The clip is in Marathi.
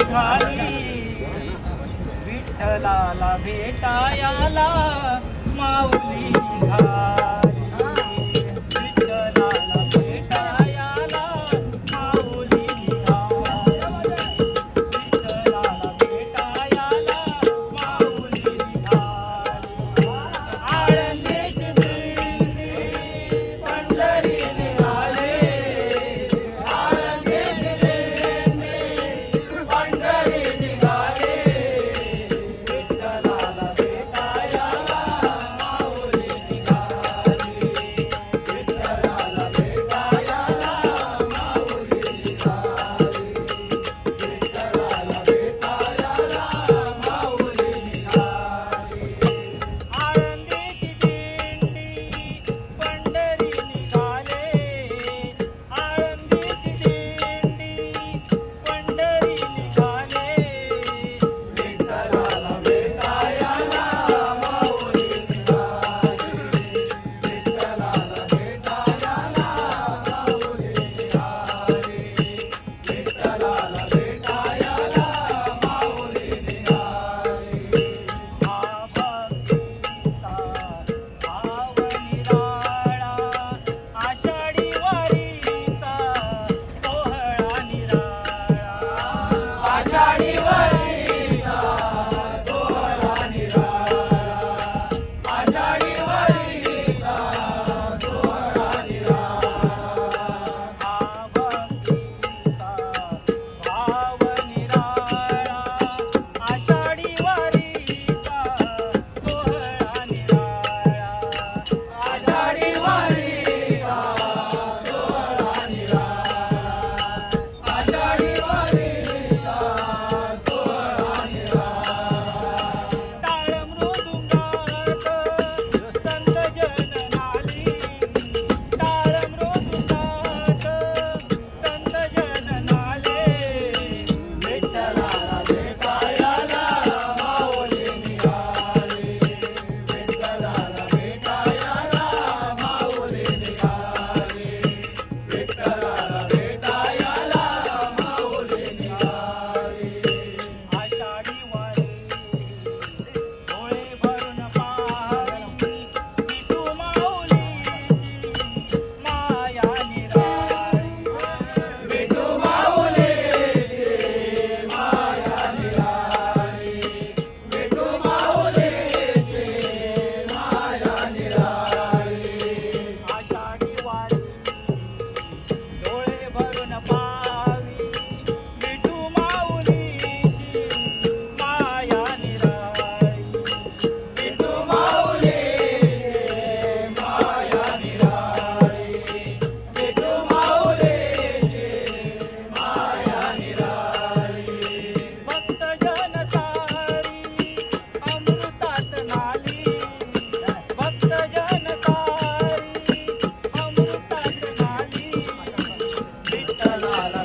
निघाली, विठ्ठलाला भेटायाला माऊली निघाली, विठ्ठलाला भेटायाला माऊली निघाली, विठ्ठलाला भेटायाला माऊली निघाली. आळंदीची दिंडी पंढरी निघाली, आळंदीची दिंडी पंढरी निघाली, विठ्ठलाला भेटायाला माऊली निघाली, विठ्ठलाला भेटायाला माऊली निघाली, विठ्ठलाला भेटायाला माऊली निघाली. आळंदीची दिंडी पंढरी निघाले, आळंदीची दिंडी पंढरी निघाले, विठ्ठलाला भेटायाला माऊली निघाली, विठ्ठलाला भेटायाला माऊली निघाली, विठ्ठलाला भेटायाला माऊली निघाली. आषाढी वारीचा सोहळा निराळा, आषाढी वारीचा सोहळा निराळा, आषाढी वारीचा सोहळा निराळा. भक्तीचा भाव निराळा, आषाढी वारीचा सोहळा निराळा, आषाढी वारीचा सोहळा निराळा, आषाढी वारीचा सोहळा निराळा. टाळ मृदुंगात संत जन नाली, टाळ मृदुंगात संत जन नाले, विठ्ठलाला भेटायाला माऊली निघाली, विठ्ठलाला भेटायाला माऊली निघाली, विठ्ठलाला भेटायाला माऊली निघाली. आषाढी वारी डोळे भरून पाहावी, विठू माऊलीची माया निराळी, विठू माऊलीची माया निराळी, विठू माऊलीची माया निराळी. आषाढी वारी डोळे भरून पाहावी, विठू माऊलीची माया निराळी, विठू माऊलीची माया निराळी, विठू माऊलीची माया निराळी. भक्त जन सारी अमृतात नाली, भक्त जन सारी अमृतात नाली, विठ्ठलाला